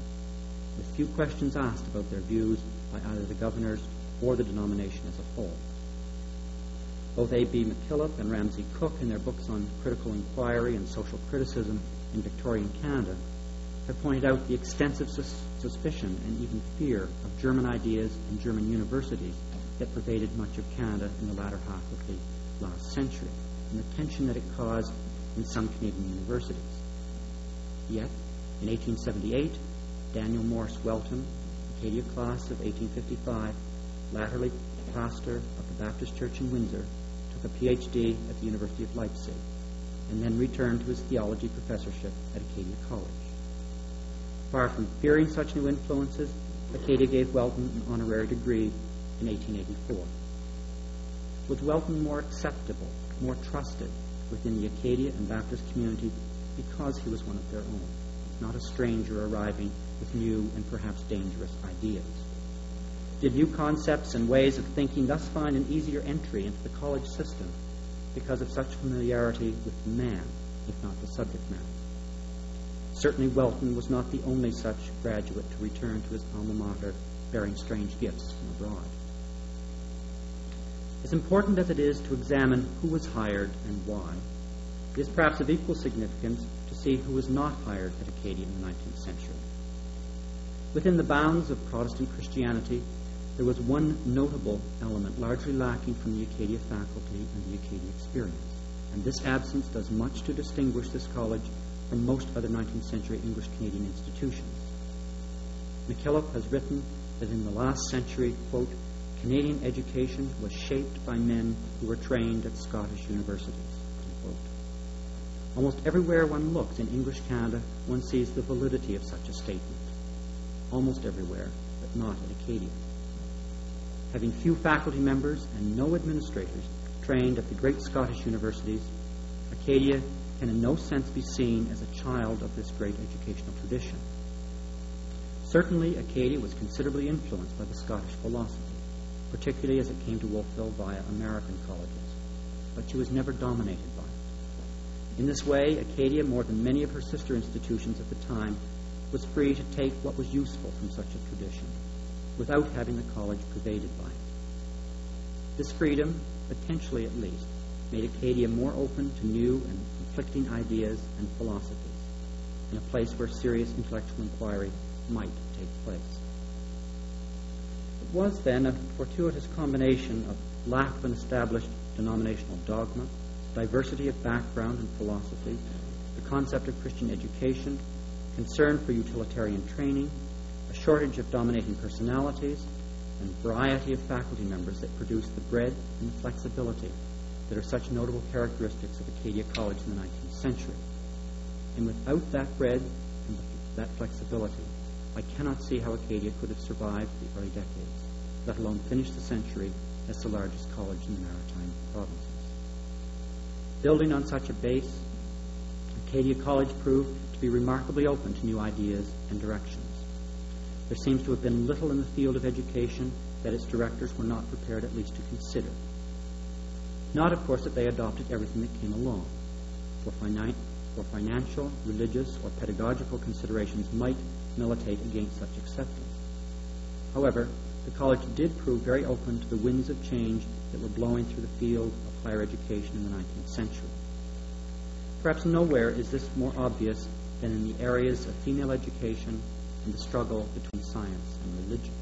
with few questions asked about their views by either the governors or the denomination as a whole? Both A.B. McKillop and Ramsay Cook, in their books on critical inquiry and social criticism in Victorian Canada, have pointed out the extensive suspicion and even fear of German ideas and German universities that pervaded much of Canada in the latter half of the last century, and the tension that it caused in some Canadian universities. Yet, in 1878, Daniel Morse Welton, Acadia class of 1855, latterly pastor of the Baptist Church in Windsor, took a Ph.D. at the University of Leipzig. and then returned to his theology professorship at Acadia College. Far from fearing such new influences, Acadia gave Welton an honorary degree in 1884. Was Welton more acceptable, more trusted within the Acadia and Baptist community because he was one of their own, not a stranger arriving with new and perhaps dangerous ideas? Did new concepts and ways of thinking thus find an easier entry into the college system because of such familiarity with the man, if not the subject matter? Certainly Welton was not the only such graduate to return to his alma mater bearing strange gifts from abroad. As important as it is to examine who was hired and why, it is perhaps of equal significance to see who was not hired at Acadia in the 19th century. Within the bounds of Protestant Christianity, there was one notable element largely lacking from the Acadia faculty and the Acadia experience, and this absence does much to distinguish this college from most other 19th century English Canadian institutions. McKillop has written that in the last century, quote, Canadian education was shaped by men who were trained at Scottish universities, unquote. Almost everywhere one looks in English Canada, one sees the validity of such a statement. Almost everywhere, but not at Acadia. Having few faculty members and no administrators trained at the great Scottish universities, Acadia can in no sense be seen as a child of this great educational tradition. Certainly, Acadia was considerably influenced by the Scottish philosophy, particularly as it came to Wolfville via American colleges, but she was never dominated by it. In this way, Acadia, more than many of her sister institutions at the time, was free to take what was useful from such a tradition, without having the college pervaded by it. This freedom, potentially at least, made Acadia more open to new and conflicting ideas and philosophies, in a place where serious intellectual inquiry might take place. It was then a fortuitous combination of lack of an established denominational dogma, diversity of background and philosophy, the concept of Christian education, concern for utilitarian training, a shortage of dominating personalities, and variety of faculty members that produced the breadth and the flexibility that are such notable characteristics of Acadia College in the 19th century. And without that breadth and that flexibility, I cannot see how Acadia could have survived the early decades, let alone finish the century as the largest college in the maritime provinces. Building on such a base, Acadia College proved to be remarkably open to new ideas and directions. There seems to have been little in the field of education that its directors were not prepared at least to consider. Not, of course, that they adopted everything that came along, for financial, religious, or pedagogical considerations might militate against such acceptance. However, the college did prove very open to the winds of change that were blowing through the field of higher education in the 19th century. Perhaps nowhere is this more obvious than in the areas of female education and the struggle between science and religion.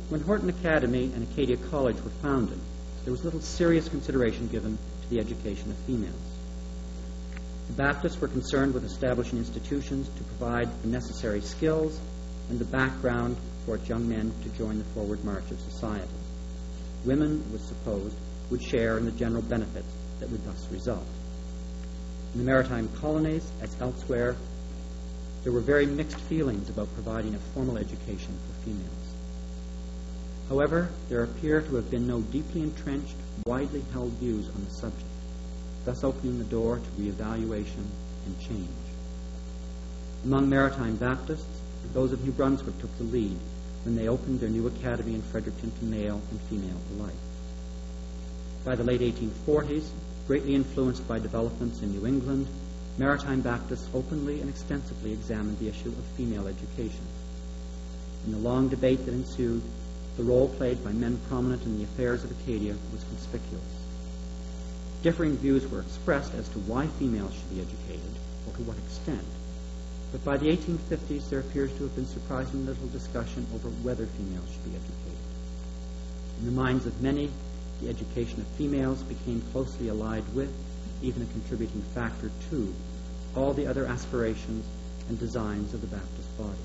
When Horton Academy and Acadia College were founded, there was little serious consideration given to the education of females. The Baptists were concerned with establishing institutions to provide the necessary skills and the background for its young men to join the forward march of society. Women, it was supposed, would share in the general benefits that would thus result. In the maritime colonies, as elsewhere, there were very mixed feelings about providing a formal education for females. However, there appear to have been no deeply entrenched, widely held views on the subject, thus opening the door to reevaluation and change. Among maritime Baptists, those of New Brunswick took the lead when they opened their new academy in Fredericton to male and female alike. By the late 1840s, greatly influenced by developments in New England, maritime Baptists openly and extensively examined the issue of female education. In the long debate that ensued, the role played by men prominent in the affairs of Acadia was conspicuous. Differing views were expressed as to why females should be educated, or to what extent. But by the 1850s, there appears to have been surprisingly little discussion over whether females should be educated. In the minds of many, the education of females became closely allied with, even a contributing factor to, all the other aspirations and designs of the Baptist body.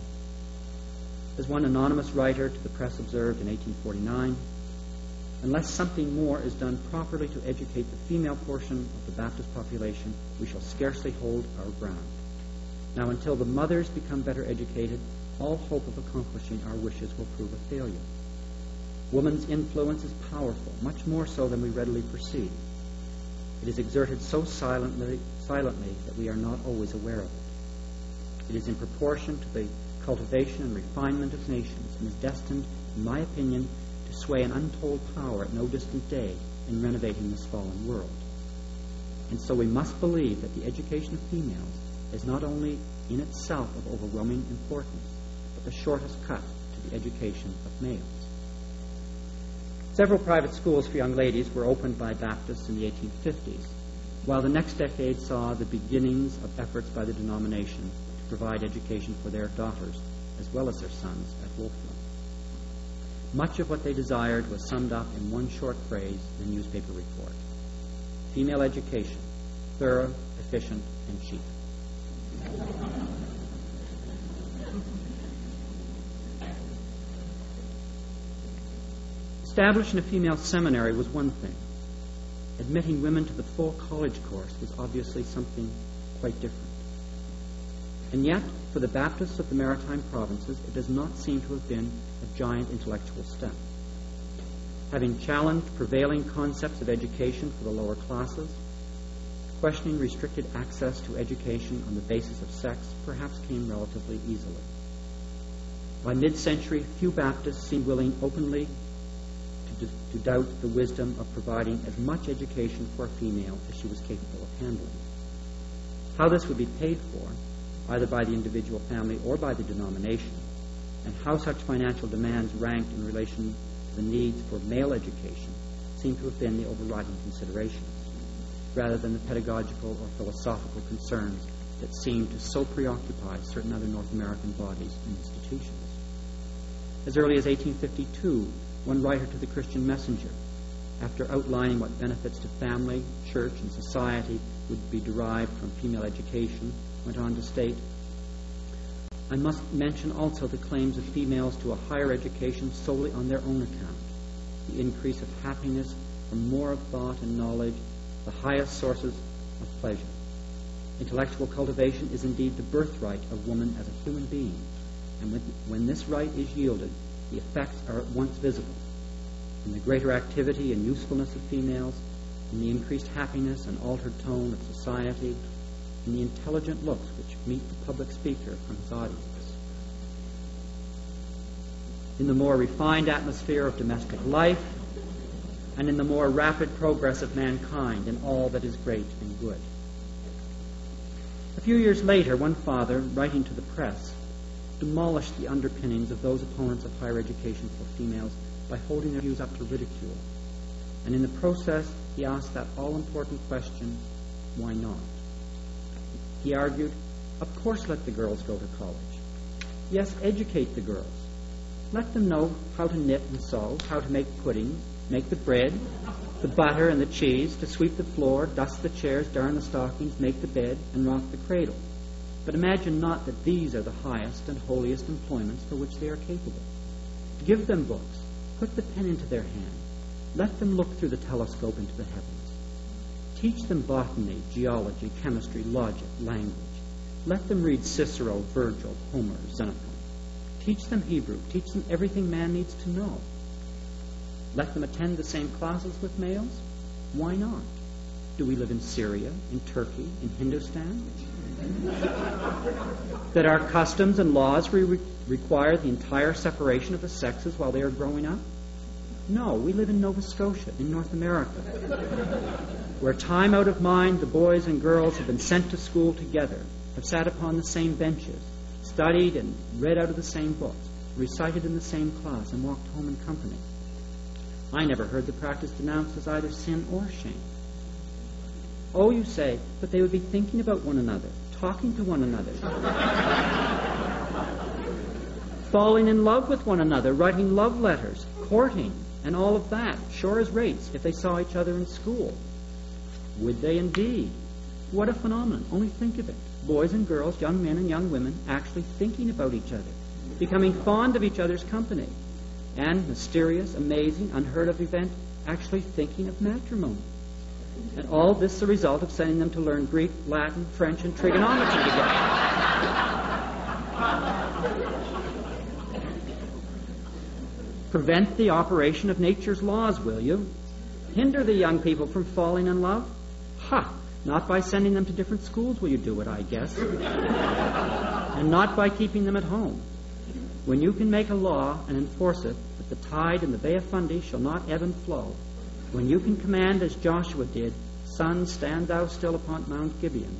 As one anonymous writer to the press observed in 1849, Unless something more is done properly to educate the female portion of the Baptist population, we shall scarcely hold our ground. Now, until the mothers become better educated, all hope of accomplishing our wishes will prove a failure. Woman's influence is powerful, much more so than we readily perceive. It is exerted so silently that we are not always aware of it. It is in proportion to the cultivation and refinement of nations, and is destined, in my opinion, to sway an untold power at no distant day in renovating this fallen world. And so we must believe that the education of females is not only in itself of overwhelming importance, but the shortest cut to the education of males. Several private schools for young ladies were opened by Baptists in the 1850s, while the next decade saw the beginnings of efforts by the denomination to provide education for their daughters as well as their sons at Wolfville. Much of what they desired was summed up in one short phrase in a newspaper report: female education, thorough, efficient, and cheap. Establishing a female seminary was one thing. Admitting women to the full college course was obviously something quite different. And yet, for the Baptists of the Maritime Provinces, it does not seem to have been a giant intellectual step. Having challenged prevailing concepts of education for the lower classes, questioning restricted access to education on the basis of sex perhaps came relatively easily. By mid-century, few Baptists seemed willing openly to doubt the wisdom of providing as much education for a female as she was capable of handling. How this would be paid for, either by the individual family or by the denomination, and how such financial demands ranked in relation to the needs for male education seem to have been the overriding considerations, rather than the pedagogical or philosophical concerns that seemed to so preoccupy certain other North American bodies and institutions. As early as 1852, one writer to the Christian Messenger, after outlining what benefits to family, church, and society would be derived from female education, went on to state, "I must mention also the claims of females to a higher education solely on their own account, the increase of happiness from more of thought and knowledge, the highest sources of pleasure. Intellectual cultivation is indeed the birthright of woman as a human being, and when this right is yielded, the effects are at once visible in the greater activity and usefulness of females, in the increased happiness and altered tone of society, in the intelligent looks which meet the public speaker from his audience, in the more refined atmosphere of domestic life, and in the more rapid progress of mankind in all that is great and good." A few years later, one father, writing to the press, demolished the underpinnings of those opponents of higher education for females by holding their views up to ridicule. And in the process, he asked that all-important question, why not? He argued, of course let the girls go to college. Yes, educate the girls. Let them know how to knit and sew, how to make puddings, make the bread, the butter and the cheese, to sweep the floor, dust the chairs, darn the stockings, make the bed, and rock the cradle. But imagine not that these are the highest and holiest employments for which they are capable. Give them books. Put the pen into their hand. Let them look through the telescope into the heavens. Teach them botany, geology, chemistry, logic, language. Let them read Cicero, Virgil, Homer, Xenophon. Teach them Hebrew. Teach them everything man needs to know. Let them attend the same classes with males. Why not? Do we live in Syria, in Turkey, in Hindustan? That our customs and laws require the entire separation of the sexes while they are growing up? No, we live in Nova Scotia, in North America, where time out of mind the boys and girls have been sent to school together, have sat upon the same benches, studied and read out of the same books, recited in the same class, and walked home in company. I never heard the practice denounced as either sin or shame. Oh, you say, but they would be thinking about one another, talking to one another, falling in love with one another, writing love letters, courting, and all of that, sure as rates, if they saw each other in school. Would they indeed? What a phenomenon. Only think of it. Boys and girls, young men and young women, actually thinking about each other, becoming fond of each other's company. And, mysterious, amazing, unheard of event, actually thinking of matrimony. And all this the result of sending them to learn Greek, Latin, French, and trigonometry together. Prevent the operation of nature's laws, will you? Hinder the young people from falling in love? Ha! Not by sending them to different schools will you do it, I guess. And not by keeping them at home. When you can make a law and enforce it, that the tide in the Bay of Fundy shall not ebb and flow, when you can command as Joshua did, Sun, stand thou still upon Mount Gibeon,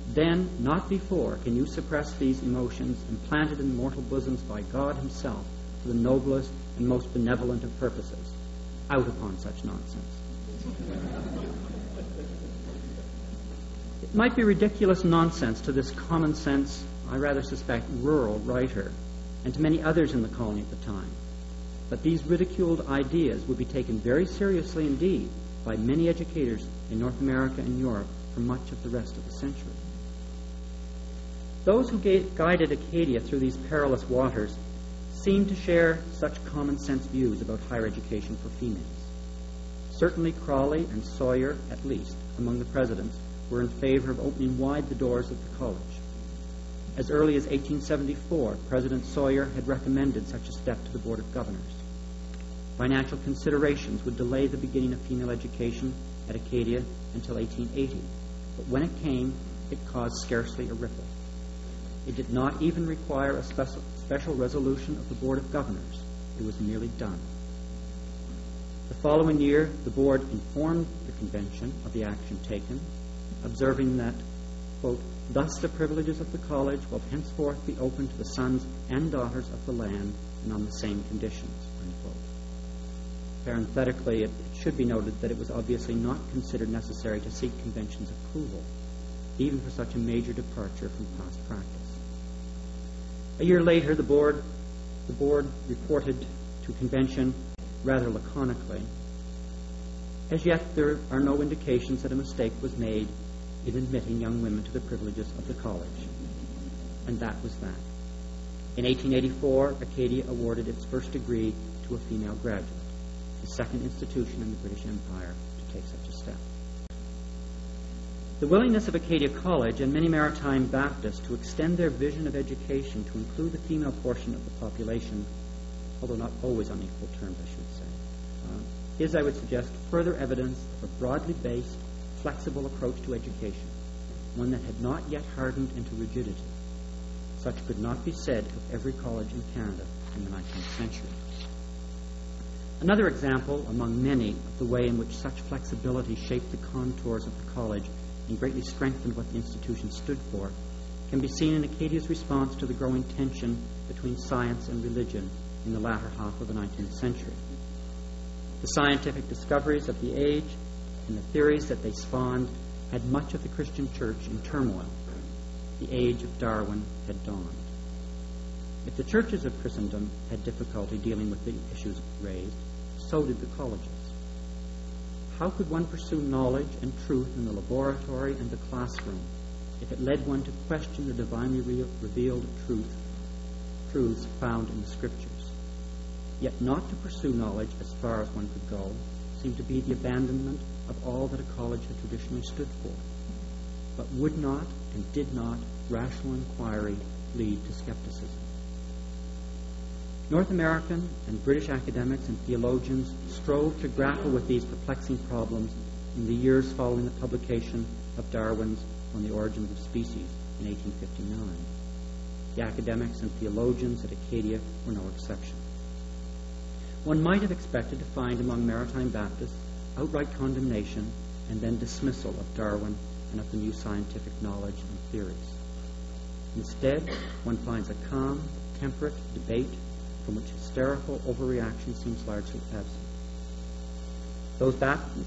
then, not before, can you suppress these emotions implanted in mortal bosoms by God himself for the noblest and most benevolent of purposes. Out upon such nonsense. It might be ridiculous nonsense to this common sense, I rather suspect, rural writer, and to many others in the colony at the time. But these ridiculed ideas would be taken very seriously indeed by many educators in North America and Europe for much of the rest of the century. Those who guided Acadia through these perilous waters seemed to share such common sense views about higher education for females. Certainly Crawley and Sawyer, at least, among the presidents, were in favor of opening wide the doors of the college. As early as 1874, President Sawyer had recommended such a step to the Board of Governors. Financial considerations would delay the beginning of female education at Acadia until 1880, but when it came, it caused scarcely a ripple. It did not even require a special resolution of the Board of Governors. It was merely done. The following year, the Board informed the Convention of the action taken, observing that, quote, thus the privileges of the college will henceforth be open to the sons and daughters of the land and on the same conditions, unquote. Parenthetically, it should be noted that it was obviously not considered necessary to seek Convention's approval, even for such a major departure from past practice. A year later, the board reported to Convention rather laconically, as yet there are no indications that a mistake was made in admitting young women to the privileges of the college. And that was that. In 1884, Acadia awarded its first degree to a female graduate, the second institution in the British Empire to take such a step. The willingness of Acadia College and many maritime Baptists to extend their vision of education to include the female portion of the population, although not always on equal terms, I should say, is, I would suggest, further evidence of a broadly based, flexible approach to education, one that had not yet hardened into rigidity. Such could not be said of every college in Canada in the 19th century. Another example among many of the way in which such flexibility shaped the contours of the college and greatly strengthened what the institution stood for can be seen in Acadia's response to the growing tension between science and religion in the latter half of the 19th century. The scientific discoveries of the age and the theories that they spawned had much of the Christian church in turmoil. The age of Darwin had dawned. If the churches of Christendom had difficulty dealing with the issues raised, so did the colleges. How could one pursue knowledge and truth in the laboratory and the classroom if it led one to question the divinely revealed truths found in the Scriptures? Yet not to pursue knowledge as far as one could go seemed to be the abandonment of all that a college had traditionally stood for. But would not and did not rational inquiry lead to skepticism? North American and British academics and theologians strove to grapple with these perplexing problems in the years following the publication of Darwin's On the Origins of Species in 1859. The academics and theologians at Acadia were no exception. One might have expected to find among maritime Baptists outright condemnation and then dismissal of Darwin and of the new scientific knowledge and theories. Instead, one finds a calm, temperate debate from which hysterical overreaction seems largely absent.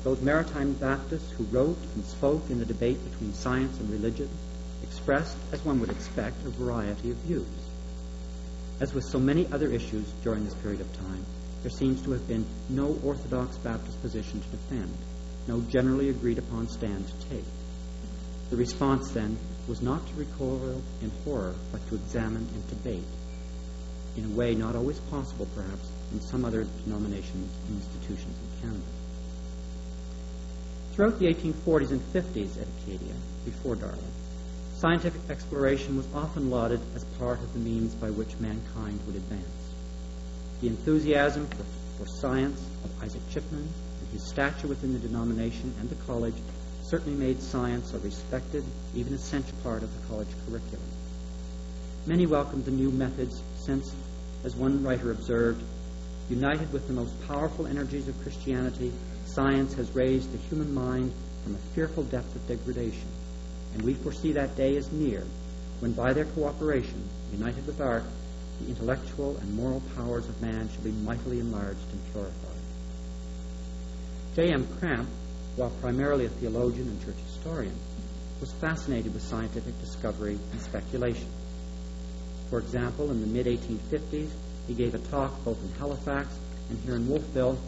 Those maritime Baptists who wrote and spoke in the debate between science and religion expressed, as one would expect, a variety of views. As with so many other issues during this period of time, there seems to have been no orthodox Baptist position to defend, no generally agreed upon stand to take. The response, then, was not to recoil in horror, but to examine and debate, in a way not always possible, perhaps, in some other denominations and institutions in Canada. Throughout the 1840s and 50s at Acadia, before Darwin, scientific exploration was often lauded as part of the means by which mankind would advance. The enthusiasm for science of Isaac Chipman and his stature within the denomination and the college certainly made science a respected, even essential part of the college curriculum. Many welcomed the new methods since, as one writer observed, united with the most powerful energies of Christianity, science has raised the human mind from a fearful depth of degradation, and we foresee that day is near when by their cooperation, united with art, the intellectual and moral powers of man shall be mightily enlarged and purified. J.M. Cramp, while primarily a theologian and church historian, was fascinated with scientific discovery and speculation. For example, in the mid-1850s, he gave a talk both in Halifax and here in Wolfville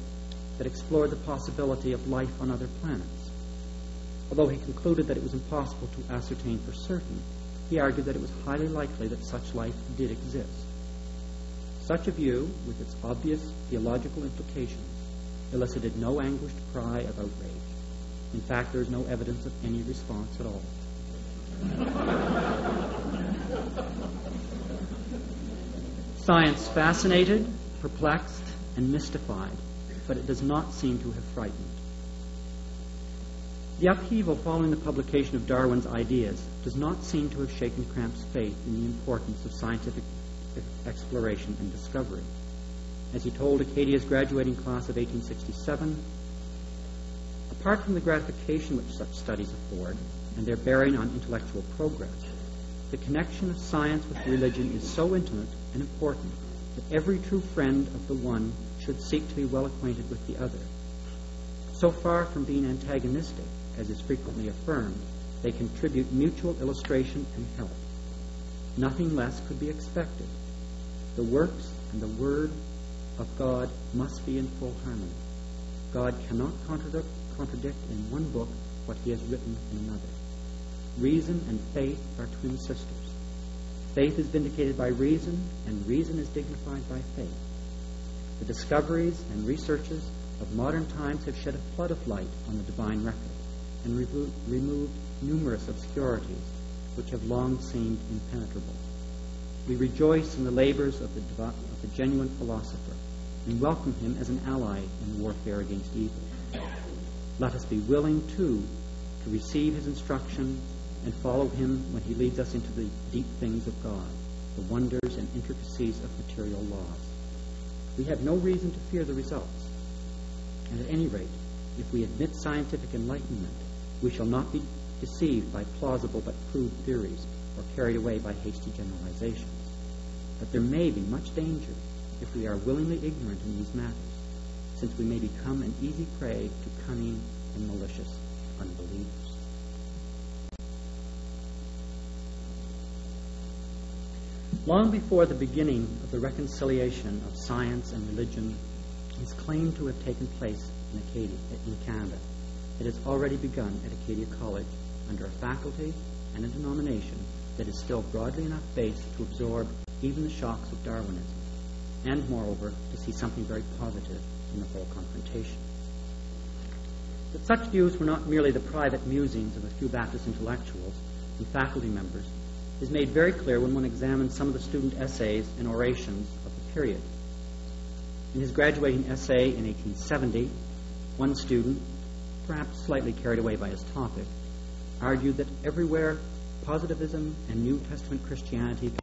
that explored the possibility of life on other planets. Although he concluded that it was impossible to ascertain for certain, he argued that it was highly likely that such life did exist. Such a view, with its obvious theological implications, elicited no anguished cry of outrage. In fact, there is no evidence of any response at all. Science fascinated, perplexed, and mystified, but it does not seem to have frightened. The upheaval following the publication of Darwin's ideas does not seem to have shaken Cramp's faith in the importance of scientific exploration and discovery. As he told Acadia's graduating class of 1867, apart from the gratification which such studies afford and their bearing on intellectual progress, the connection of science with religion is so intimate and important that every true friend of the one should seek to be well acquainted with the other. So far from being antagonistic, as is frequently affirmed, they contribute mutual illustration and help. Nothing less could be expected. The works and the word of God must be in full harmony. God cannot contradict in one book what he has written in another. Reason and faith are twin sisters. Faith is vindicated by reason, and reason is dignified by faith. The discoveries and researches of modern times have shed a flood of light on the divine record and removed numerous obscurities which have long seemed impenetrable. We rejoice in the labors of the genuine philosopher and welcome him as an ally in warfare against evil. Let us be willing, too, to receive his instruction and follow him when he leads us into the deep things of God, the wonders and intricacies of material laws. We have no reason to fear the results. And at any rate, if we admit scientific enlightenment, we shall not be deceived by plausible but crude theories or carried away by hasty generalizations. But there may be much danger if we are willingly ignorant in these matters, since we may become an easy prey to cunning and malicious unbelievers. Long before the beginning of the reconciliation of science and religion is claimed to have taken place in Canada, it has already begun at Acadia College under a faculty and a denomination that is still broadly enough based to absorb even the shocks of Darwinism, and moreover to see something very positive in the whole confrontation. That such views were not merely the private musings of a few Baptist intellectuals and faculty members is made very clear when one examines some of the student essays and orations of the period. In his graduating essay in 1870, one student, perhaps slightly carried away by his topic, argued that everywhere positivism and New Testament Christianity